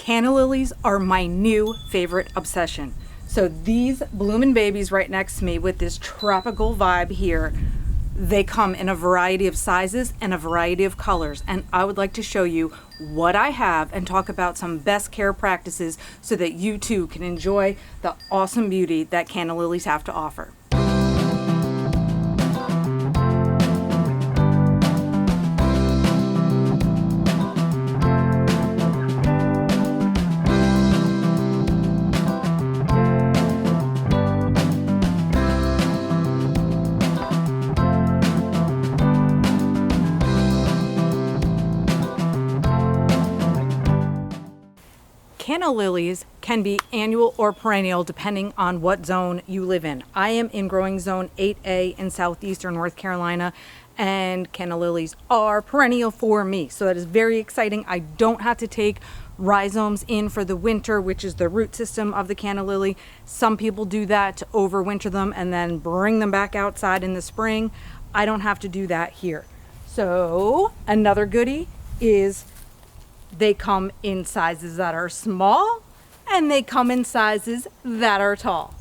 Canna lilies are my new favorite obsession. So these bloomin' babies right next to me with this tropical vibe here, they come in a variety of sizes and a variety of colors. And I would like to show you what I have and talk about some best care practices so that you too can enjoy the awesome beauty that Canna lilies have to offer. Canna lilies can be annual or perennial depending on what zone you live in. I am in growing zone 8A in Southeastern North Carolina, and canna lilies are perennial for me. So that is very exciting. I don't have to take rhizomes in for the winter, which is the root system of the canna lily. Some people do that to overwinter them and then bring them back outside in the spring. I don't have to do that here. So another goodie is they come in sizes that are small and they come in sizes that are tall.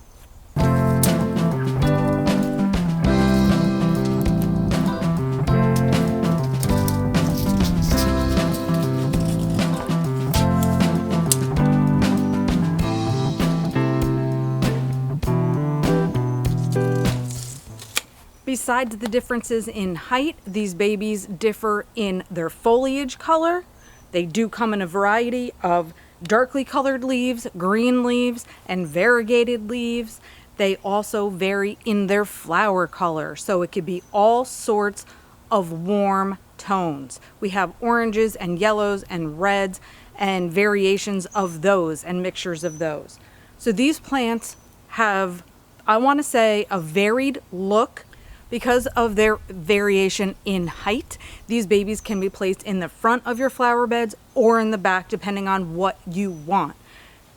Besides the differences in height, these babies differ in their foliage color. They do come in a variety of darkly colored leaves, green leaves, and variegated leaves. They also vary in their flower color, so it could be all sorts of warm tones. We have oranges and yellows and reds and variations of those and mixtures of those. So these plants have, I want to say, a varied look. Because of their variation in height, these babies can be placed in the front of your flower beds or in the back, depending on what you want.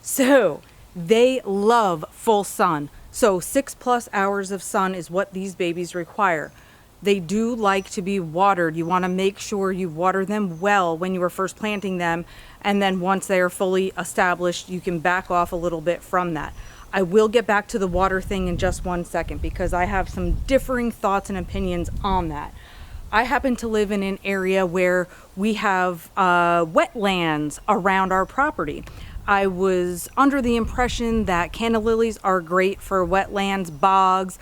So they love full sun. So 6+ hours of sun is what these babies require. They do like to be watered. You want to make sure you water them well when you are first planting them. And then once they are fully established, you can back off a little bit from that. I will get back to the water thing in just one second because I have some differing thoughts and opinions on that. I happen to live in an area where we have wetlands around our property. I was under the impression that canna lilies are great for wetlands, bogs.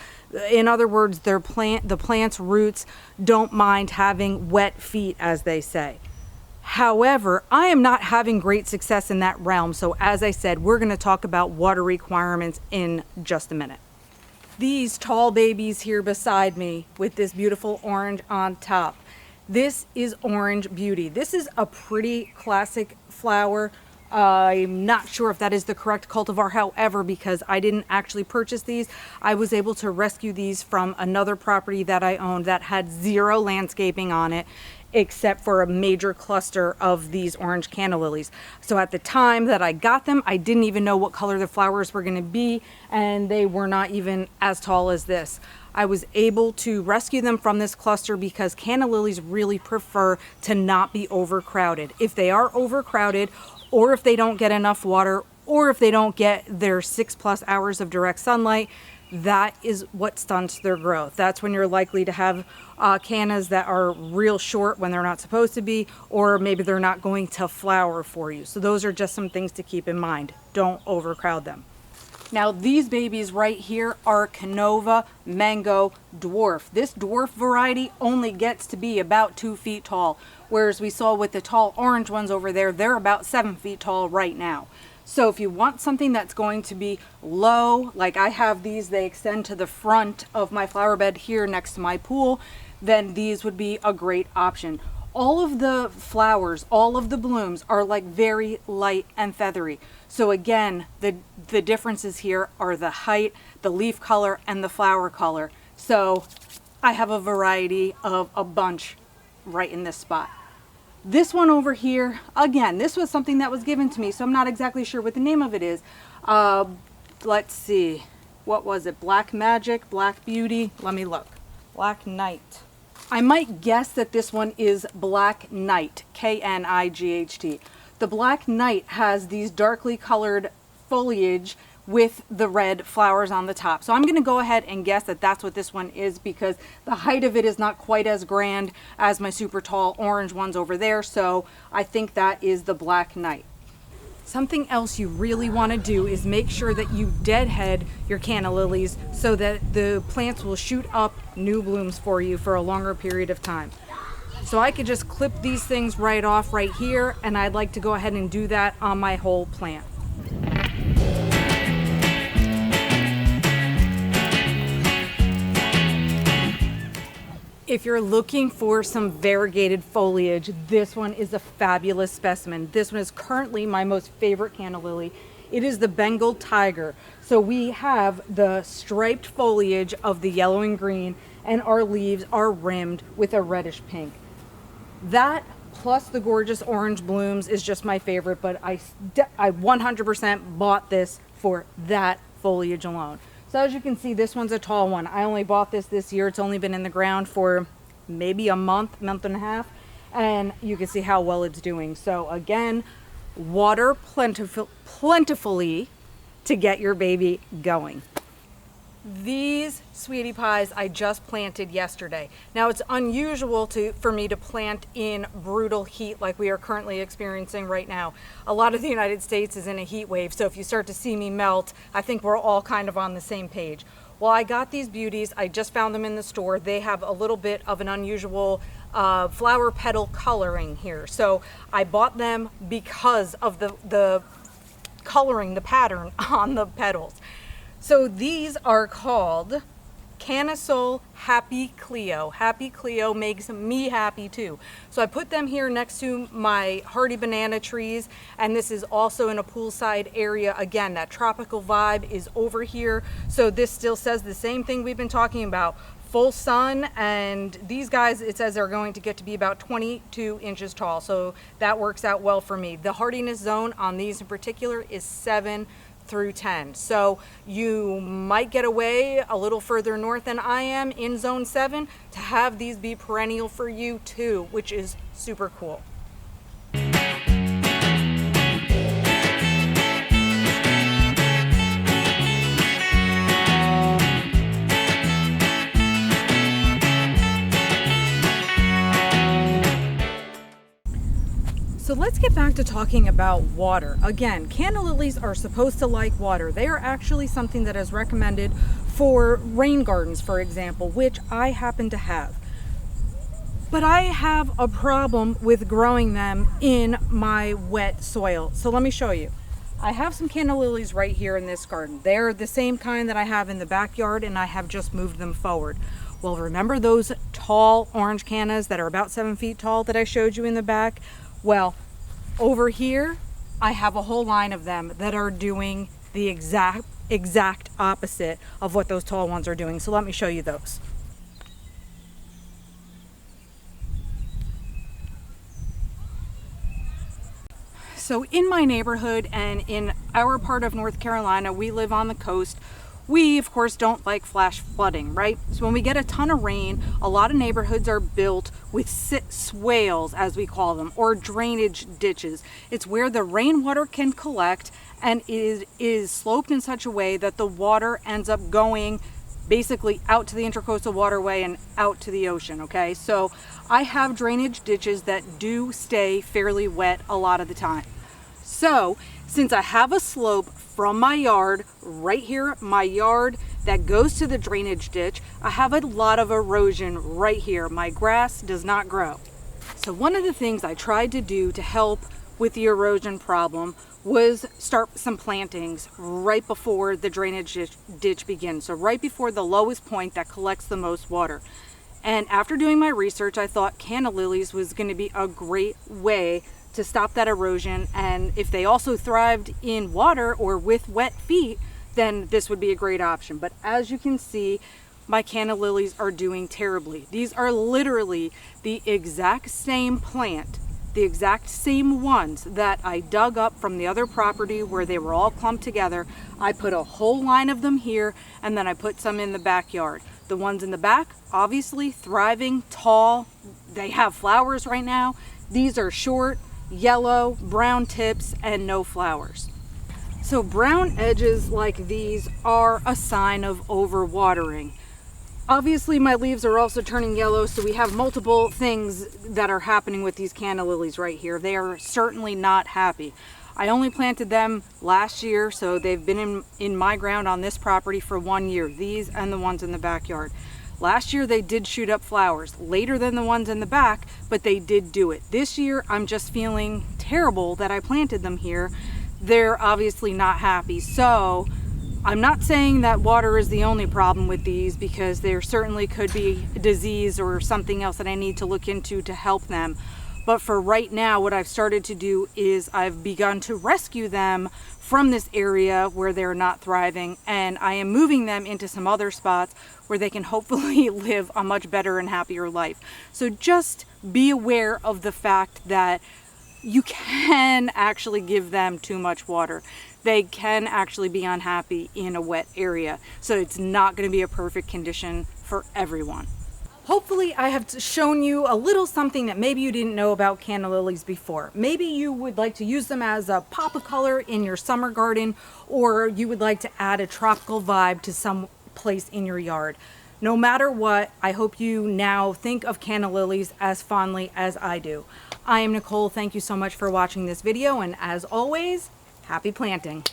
In other words, the plant's roots don't mind having wet feet, as they say. However, I am not having great success in that realm. So as I said, we're going to talk about water requirements in just a minute. These tall babies here beside me with this beautiful orange on top. This is Orange Beauty. This is a pretty classic flower. I'm not sure if that is the correct cultivar. However, because I didn't actually purchase these, I was able to rescue these from another property that I owned that had zero landscaping on it, except for a major cluster of these orange canna lilies. So at the time that I got them, I didn't even know what color the flowers were going to be, and they were not even as tall as this. I was able to rescue them from this cluster because canna lilies really prefer to not be overcrowded. If they are overcrowded, or if they don't get enough water, or if they don't get their 6+ hours of direct sunlight, that is what stunts their growth. That's when you're likely to have cannas that are real short when they're not supposed to be, or maybe they're not going to flower for you. So those are just some things to keep in mind. Don't overcrowd them. Now these babies right here are Canova Mango Dwarf. This dwarf variety only gets to be about 2 feet tall, whereas we saw with the tall orange ones over there, they're about 7 feet tall right now. So if you want something that's going to be low, like I have these, they extend to the front of my flower bed here next to my pool, then these would be a great option. All of the flowers, all of the blooms are like very light and feathery. So again, the differences here are the height, the leaf color, and the flower color. So I have a variety of a bunch right in this spot. This one over here, again, this was something that was given to me, so I'm not exactly sure what the name of it is. Let's see, what was it? Black Magic, Black Beauty, let me look. Black Knight. I might guess that this one is Black Knight, Knight. The Black Knight has these darkly colored foliage with the red flowers on the top. So I'm going to go ahead and guess that that's what this one is, because the height of it is not quite as grand as my super tall orange ones over there. So I think that is the Black Knight. Something else you really want to do is make sure that you deadhead your Canna Lilies so that the plants will shoot up new blooms for you for a longer period of time. So I could just clip these things right off right here, and I'd like to go ahead and do that on my whole plant. If you're looking for some variegated foliage, this one is a fabulous specimen. This one is currently my most favorite Canna Lily. It is the Bengal Tiger. So we have the striped foliage of the yellow and green, and our leaves are rimmed with a reddish pink. That plus the gorgeous orange blooms is just my favorite, but I 100% bought this for that foliage alone. So as you can see, this one's a tall one. I only bought this year. It's only been in the ground for maybe a month and a half, and you can see how well it's doing. So again, water plentifully to get your baby going. These sweetie pies I just planted yesterday. Now it's unusual for me to plant in brutal heat like we are currently experiencing right now. A lot of the United States is in a heat wave, so if you start to see me melt, I think we're all kind of on the same page. Well, I got these beauties. I just found them in the store. They have a little bit of an unusual flower petal coloring here. So I bought them because of the coloring, the pattern on the petals. So these are called Canna Sol Happy Cleo. Happy Cleo makes me happy too. So I put them here next to my hardy banana trees, and this is also in a poolside area. Again, that tropical vibe is over here. So this still says the same thing we've been talking about. Full sun, and these guys, it says they're going to get to be about 22 inches tall. So that works out well for me. The hardiness zone on these in particular is 7 through 10. So you might get away a little further north than I am in zone 7 to have these be perennial for you too, which is super cool. So let's get back to talking about water. Again, Canna Lilies are supposed to like water. They are actually something that is recommended for rain gardens, for example, which I happen to have. But I have a problem with growing them in my wet soil. So let me show you. I have some Canna Lilies right here in this garden. They're the same kind that I have in the backyard, and I have just moved them forward. Well, remember those tall orange cannas that are about 7 feet tall that I showed you in the back? Well, over here, I have a whole line of them that are doing the exact opposite of what those tall ones are doing. So let me show you those. So in my neighborhood and in our part of North Carolina, we live on the coast. We, of course, don't like flash flooding, right? So when we get a ton of rain, a lot of neighborhoods are built with swales, as we call them, or drainage ditches. It's where the rainwater can collect, and it is sloped in such a way that the water ends up going basically out to the intercoastal waterway and out to the ocean, okay? So I have drainage ditches that do stay fairly wet a lot of the time. So since I have a slope from my yard, right here, my yard that goes to the drainage ditch, I have a lot of erosion right here. My grass does not grow. So one of the things I tried to do to help with the erosion problem was start some plantings right before the drainage ditch begins. So right before the lowest point that collects the most water. And after doing my research, I thought Canna Lilies was going to be a great way to stop that erosion, and if they also thrived in water or with wet feet, then this would be a great option. But as you can see, my Canna Lilies are doing terribly. These are literally the exact same plant, the exact same ones that I dug up from the other property where they were all clumped together. I put a whole line of them here, and then I put some in the backyard. The ones in the back, obviously thriving, tall, they have flowers right now. These are short, yellow, brown tips, and no flowers. So brown edges like these are a sign of overwatering. Obviously my leaves are also turning yellow, so we have multiple things that are happening with these canna lilies right here. They are certainly not happy. I only planted them last year, so they've been in my ground on this property for 1 year, these and the ones in the backyard. Last year they did shoot up flowers, later than the ones in the back, but they did do it. This year I'm just feeling terrible that I planted them here. They're obviously not happy. So I'm not saying that water is the only problem with these, because there certainly could be a disease or something else that I need to look into to help them. But for right now, what I've started to do is I've begun to rescue them from this area where they're not thriving, and I am moving them into some other spots where they can hopefully live a much better and happier life. So just be aware of the fact that you can actually give them too much water. They can actually be unhappy in a wet area. So it's not going to be a perfect condition for everyone. Hopefully I have shown you a little something that maybe you didn't know about canna lilies before. Maybe you would like to use them as a pop of color in your summer garden, or you would like to add a tropical vibe to some place in your yard. No matter what, I hope you now think of canna lilies as fondly as I do. I am Nicole. Thank you so much for watching this video, and as always, happy planting.